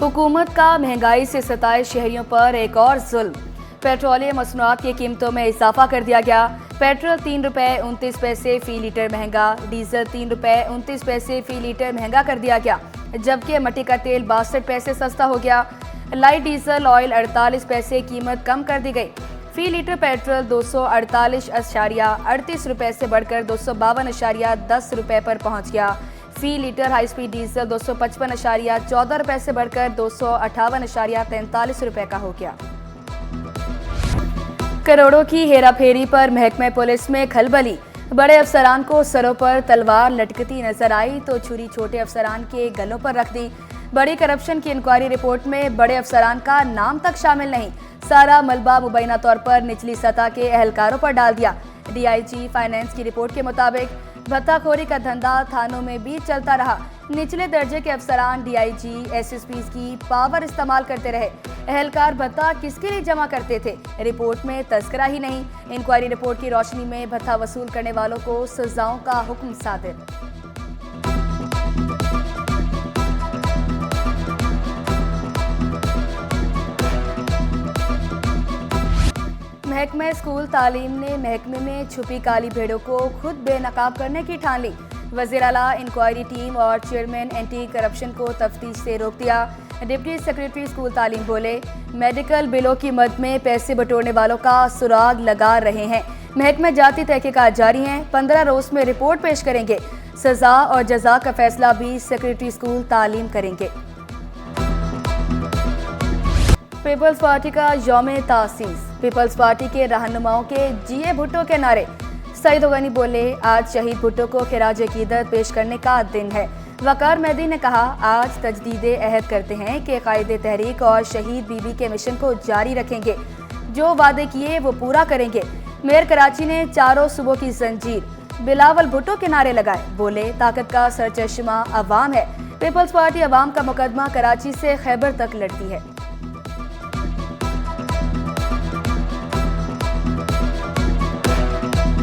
हुकूमत का महंगाई से सताए शहरियों पर एक और जुल्म। पेट्रोलियम मसनूआत की कीमतों में इजाफा कर दिया गया। पेट्रोल 3 रुपये 29 पैसे फी लीटर महंगा, डीजल 3 रुपये 29 पैसे फी लीटर महंगा कर दिया गया, जबकि मट्टी का तेल 62 पैसे सस्ता हो गया। लाइट डीजल ऑयल 48 पैसे कीमत कम कर दी गई। फी लीटर पेट्रोल 248.38 रुपये से बढ़कर 252.10 रुपये पर पहुंच गया। फी लीटर हाई स्पीड डीजल 255.14 रुपये से बढ़कर 258.43 रुपये का हो गया। करोड़ों की हेराफेरी पर महकमे पुलिस में खलबली। बड़े अफसरान को सरों पर तलवार लटकती नजर आई तो छुरी छोटे अफसरान के गलों पर रख दी। बड़ी करप्शन की इंक्वायरी रिपोर्ट में बड़े अफसरान का नाम तक शामिल नहीं। सारा मलबा मुबैना तौर पर निचली सतह के अहलकारों पर डाल दिया। डीआईजी फाइनेंस की रिपोर्ट के मुताबिक भत्ताखोरी का धंधा थानों में भी चलता रहा। निचले दर्जे के अफसरान डीआईजी एसएसपी की पावर इस्तेमाल करते रहे। अहलकार भत्ता किसके लिए जमा करते थे, रिपोर्ट में तस्करा ही नहीं। इंक्वायरी रिपोर्ट की रोशनी में भत्ता वसूल करने वालों को सजाओं का हुक्म सादिर। महकमे स्कूल तालीम ने महकमे में छुपी काली भेड़ों को खुद बेनकाब करने की ठान ली। वज़ीर आला इंक्वायरी टीम और चेयरमैन एंटी करप्शन को तफ्तीश से रोक दिया। डिप्टी सेक्रेटरी स्कूल तालीम बोले, मेडिकल बिलों की मद में पैसे बटोरने वालों का सुराग लगा रहे हैं। महकमे जाती तहकीकात जारी हैं, 15 रोज में रिपोर्ट पेश करेंगे। सजा और जजा का फैसला भी सेक्रेटरी स्कूल तालीम करेंगे। पीपल्स पार्टी का यौम तासीस। पीपल्स पार्टी के रहनुमाओं के जिए भुट्टो के नारे। सईद गनी बोले, आज शहीद भुट्टो को खिराज अकीदत पेश करने का दिन है। वकार मेहदी ने कहा, आज तजदीदे अहद करते हैं कि कायदे तहरीक और शहीद बीबी के मिशन को जारी रखेंगे। जो वादे किए वो पूरा करेंगे। मेयर कराची ने चारों सूबों की जंजीर बिलावल भुट्टो के नारे लगाए। बोले, ताकत का सरचश्मा अवाम है। पीपल्स पार्टी अवाम का मुकदमा कराची से खैबर तक लड़ती है।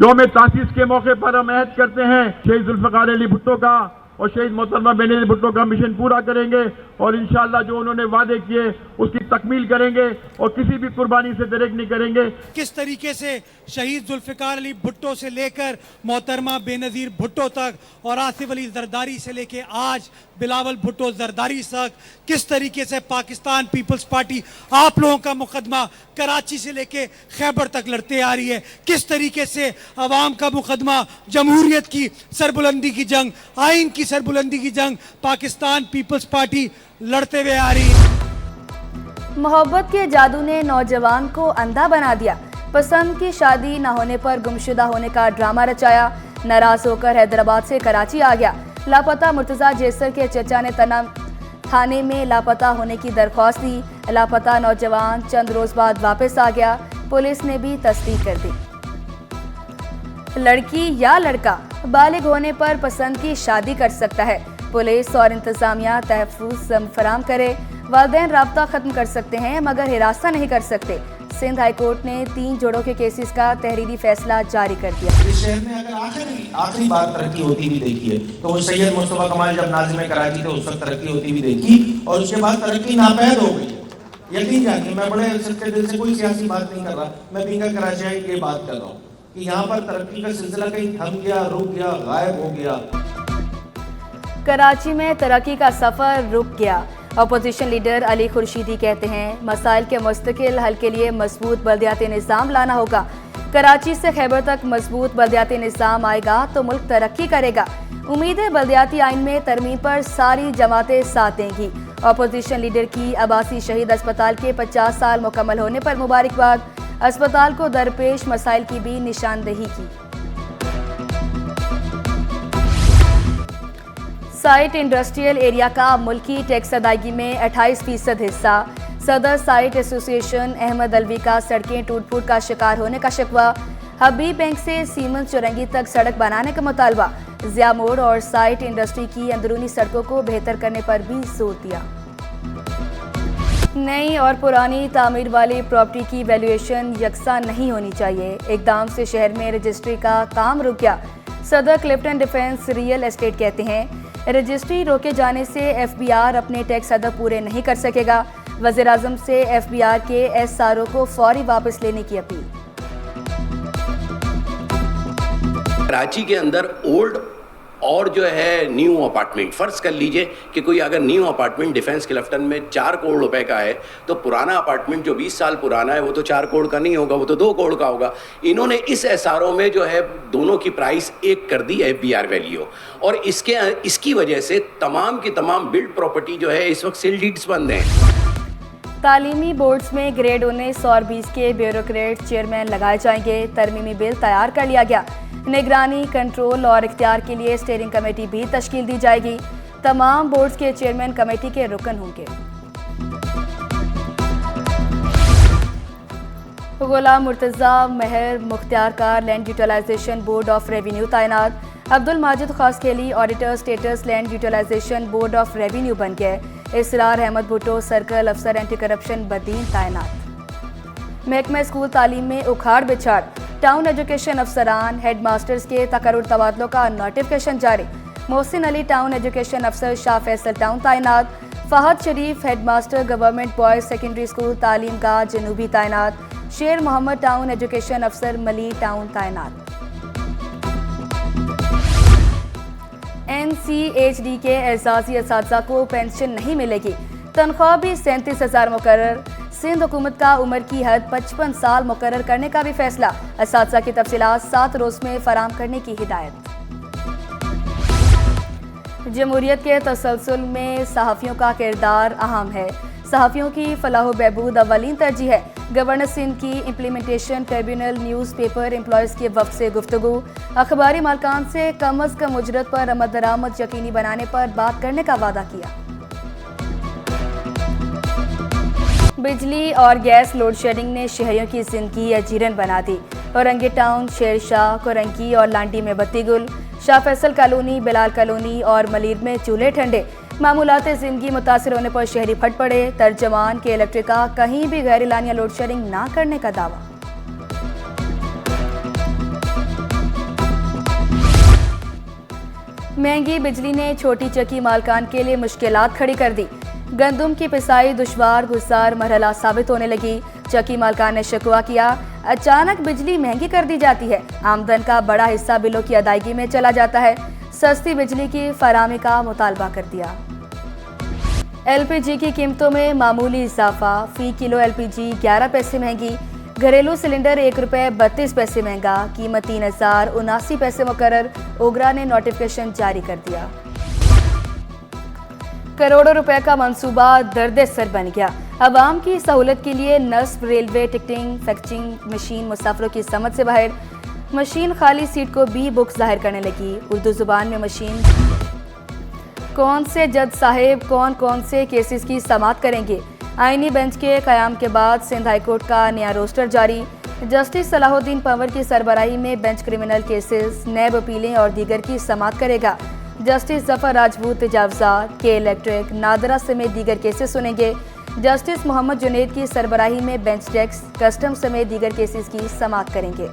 यौम तासीस के मौके पर हम अहद करते हैं शहीद जुल्फ़िकार अली भुट्टो का और शहीद मोहतरमा बेनज़ीर भुट्टो का मिशन पूरा करेंगे और इंशाअल्लाह जो उन्होंने वादे किए उसकी तकमील करेंगे और किसी भी कुर्बानी से दरेक नहीं करेंगे। किस तरीके से शहीद जुल्फ़िकार अली भुट्टो से लेकर मोहतरमा बेनज़ीर भुट्टो तक और आसिफ अली जरदारी से लेकर आज बिलावल भुट्टो जरदारी तक किस तरीके से पाकिस्तान पीपल्स पार्टी आप लोगों का मुकदमा कराची से लेकर खैबर तक लड़ते आ रही है। किस तरीके से अवाम का मुकदमा जमहूरियत की सरबुलंदी की जंग, आइन की सरबुलंदी की जंग पाकिस्तान पीपल्स पार्टी लड़ते हुए आ रही है। मोहब्बत के जादू ने नौजवान को अंधा बना दिया। पसंद की शादी न होने पर गुमशुदा होने का ड्रामा रचाया। नाराज होकर हैदराबाद से कराची आ गया। लापता मुर्तजा जेसर के चचा ने थाने में लापता होने की दरख्वास्त दी। लापता नौजवान चंद रोज बाद वापस आ गया। पुलिस ने भी तस्दीक कर दी। लड़की या लड़का बालिग होने पर पसंद की शादी कर सकता है। पुलिस और इंतजामिया तहफ़्फ़ुज़ फराहम करे। वालिदैन राब्ता खत्म कर सकते हैं मगर हिरासत नहीं कर सकते। सिंध हाई कोर्ट ने 3 जोड़ों के केसेस का तहरीरी फैसला जारी कर दिया। इस शहर में अगर आखिरी बार तरक्की होती भी देखी है तो वो सैयद मुस्तफा कमाल जब नाज़िम कराची थे उस वक्त तरक्की होती भी देखी और उसके बाद तरक्की नापैद हो गई। यकीन जानिए, मैं बड़े सच्चे दिल से कोई सियासी बात नहीं कर रहा, मैं पिंगा कराची की बात कर रहा हूँ कि यहाँ पर तरक्की का सिलसिला कहीं थम गया, रुक गया, गायब हो गया। कराची में तरक्की का सफर रुक गया। अपोजिशन लीडर अली खुर्शीदी कहते हैं, मसाइल के मुस्तकिल हल के लिए मजबूत बल्दियाती निज़ाम लाना होगा। कराची से खैबर तक मजबूत बल्दियाती निज़ाम आएगा तो मुल्क तरक्की करेगा। उम्मीद है बल्दियाती आइन में तरमीम पर सारी जमातें साथ देंगी। अपोजिशन लीडर की अब्बासी शहीद अस्पताल के 50 साल मुकम्मल होने पर मुबारकबाद। अस्पताल को दरपेश मसाइल की भी निशानदेही की। साइट इंडस्ट्रियल एरिया का मुल्की टैक्स अदायगी में 28% हिस्सा। सदर साइट एसोसिएशन अहमद अलवी का सड़कें टूट फूट का शिकार होने का शिकवा। हबीब बैंक से सीमन चौरंगी तक सड़क बनाने का मुतालबा। जिया मोड़ और साइट इंडस्ट्री की अंदरूनी सड़कों को बेहतर करने पर भी जोर दिया। नई और पुरानी तामीर वाली प्रॉपर्टी की वैल्यूएशन यकसा नहीं होनी चाहिए। इकदाम से शहर में रजिस्ट्री का काम रुक गया। सदर क्लिफ्टन डिफेंस रियल एस्टेट कहते हैं, रजिस्ट्री रोके जाने से FBR अपने टैक्स अदा पूरे नहीं कर सकेगा। वज़ीर-ए-आज़म से FBR के SRO को फौरी वापस लेने की अपील। कराची के अंदर ओल्ड और जो है न्यू अपार्टमेंट, फर्ज कर लीजिए कि कोई अगर न्यू अपार्टमेंट डिफेंस क्लिफ्टन में 4 करोड़ रुपए का है तो पुराना अपार्टमेंट जो 20 साल पुराना है वो तो 4 करोड़ का नहीं होगा, वो तो 2 करोड़ का होगा। इन्होंने इस SRO में जो है दोनों की प्राइस एक कर दी FBR वैल्यू, और इसकी वजह से तमाम की तमाम बिल्ड प्रॉपर्टी जो है इस वक्त सेल डीड्स बंद हैं। तालीमी बोर्ड्स में ग्रेड 19 और 20 के ब्यूरोक्रेट चेयरमैन लगाए जाएंगे। तरमीमी बिल तैयार कर लिया गया। निगरानी, कंट्रोल और इख्तियार के लिए स्टीयरिंग कमेटी भी तश्कील दी जाएगी। तमाम बोर्ड्स के चेयरमैन कमेटी के रुकन होंगे। गुलाम मुर्तज़ा महर मुख्तियार का land utilization board of revenue तैनात। Abdul Majid Khaskheli auditor status land utilization board of revenue बन गए। इसरार अहमद भुट्टो सर्कल अफसर एंटी करप्शन बदीन तैनात। महकमा स्कूल तालीम में उखाड़ बिछाड़, टाउन एजुकेशन अफसरान हेड मास्टर्स के तकर्रुर तबादलों का नोटिफिकेशन जारी। मोहसिन अली टाउन एजुकेशन अफसर शाह फैसल टाउन तैनात। Fahad Sharif head master government boys secondary school तालीम का जनूबी तैनात। शेर मोहम्मद टाउन एजुकेशन अफसर मली टाउन तैनात। NCHD के एजाजी असातिज़ा को पेंशन नहीं मिलेगी। तनख्वाह भी 37,000 मुकर्रर। सिंध हुकूमत का उम्र की हद 55 साल मुकर्रर करने का भी फैसला। असातिज़ा की तफसीलात 7 रोज़ में फराम करने की हिदायत। जमहूरियत के तसलसल में सहाफ़ियों का किरदार अहम है। सहाफ़ियों की फलाह व बहबूद अव्वलीन तरजीह है। गवर्नर सिंध की इम्प्लीमेंटेशन ट्रिब्यूनल न्यूज़पेपर एम्प्लॉयज़ के वफ़द से गुफ्तगू। अखबारी मालकान से कम अज़ कम उजरत पर आमद दरामद यकीनी बनाने पर बात करने का वादा किया। बिजली और गैस लोड शेडिंग ने शहरियों की जिंदगी अजीरन बना दी। औरंगी टाउन, शेरशाह, कोरंकी और लांडी में बत्ती गुल। शाह फैसल कॉलोनी, बिलाल कॉलोनी और मलीर में चूल्हे ठंडे। मामूलात जिंदगी मुतासिर होने पर शहरी फट पड़े। तर्जमान के इलेक्ट्रिक का कहीं भी गैर एलानिया लोड शेडिंग ना करने का दावा। महंगी बिजली ने छोटी चक्की मालकान के लिए मुश्किलात खड़ी कर दी। गंदुम की पिसाई दुश्वार गुजार मरहला साबित होने लगी। चक्की मालकान ने शिकवा किया, अचानक बिजली महंगी कर दी जाती है। आमदन का बड़ा हिस्सा बिलों की अदायगी में चला जाता है। सस्ती बिजली की फराहमी का मुतालबा कर दिया। LPG की कीमतों में मामूली इजाफा। फी किलो LPG 11 पैसे महंगी। घरेलू सिलेंडर ₹1.32 महंगा। कीमत 3,079 पैसे मुकर्रर। ओगरा ने नोटिफिकेशन जारी कर दिया। करोड़ों रुपए का मंसूबा दर्द सर बन गया। अवाम की सहूलत के लिए नस्ब रेलवे टिकटिंग फैक्सिंग मशीन मुसाफिरों की समझ से बाहर। मशीन खाली सीट को भी बुक जाहिर करने लगी। उर्दू जुबान में मशीन कौन से जज साहिब कौन से केसेस की समाअत करेंगे। आईनी बेंच के क़याम के बाद सिंध हाई कोर्ट का नया रोस्टर जारी। जस्टिस सलाहुद्दीन पंवर की सरबराही में बेंच क्रिमिनल केसेस, नैब अपीलें और दीगर की समाअत करेगा। जस्टिस जफर राजपूत तजावज़ात के इलेक्ट्रिक नादरा समेत दीगर केसेस सुनेंगे। जस्टिस मोहम्मद जुनैद की सरबराही में बेंच टैक्स, कस्टम समेत दीगर केसेस की समाअत करेंगे।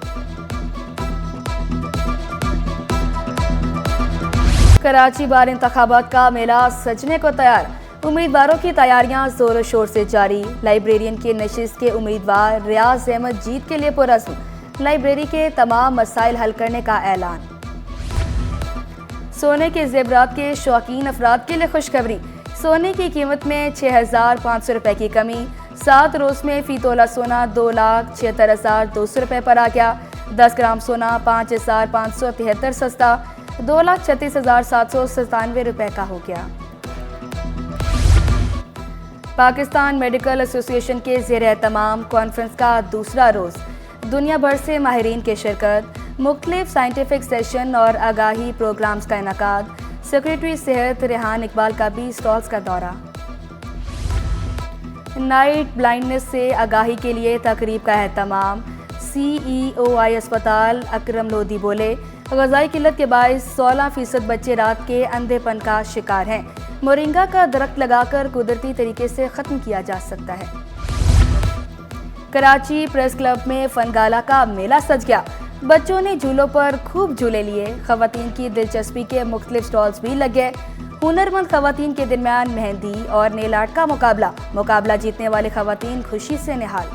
कराची बार इंतखाबात का मेला सजने को तैयार। उम्मीदवारों की तैयारियां जोरों शोर से जारी। लाइब्रेरियन की नशिस्त के उम्मीदवार रियाज अहमद जीत के लिए पुरज़्म। लाइब्रेरी के तमाम मसाइल हल करने का ऐलान। सोने के जेवरात के शौकीन अफराद के लिए खुशखबरी। सोने की कीमत में 6,500 रुपये की कमी। 7 रोज़ में फ़ी तोला सोना 2,76,200 रुपये पर आ गया। 10 ग्राम सोना 5,573 सस्ता 2,36,797 रुपये का हो गया। पाकिस्तान मेडिकल एसोसिएशन के ज़ेर तमाम कॉन्फ्रेंस का दूसरा रोज़। दुनिया भर से माहिरीन की शिरकत। मुख्तलिफ साइंटिफिक सेशन और आगाही प्रोग्राम्स का इनकाद। सेक्रेटरी सेहत रेहान इकबाल का भी स्टॉल्स का दौरा। नाइट ब्लाइंडनेस से आगाही के लिए तकरीब का एहतमाम। CEOI अस्पताल अकरम लोधी बोले, ग़ज़ाई किल्लत के बायस 16% बच्चे रात के अंधेपन का शिकार हैं। मोरिंगा का दरख्त लगाकर कुदरती तरीके से ख़त्म किया जा सकता है। कराची प्रेस क्लब में फनगाला का मेला सज गया। बच्चों ने झूलों पर खूब झूले लिए। ख़वातीन की दिलचस्पी के मुख्तलिफ स्टॉल्स भी लगे। हुनरमंद खवातीन के दरमियान मेहंदी और नेल आर्ट का मुकाबला जीतने वाले खवातीन खुशी से निहाल।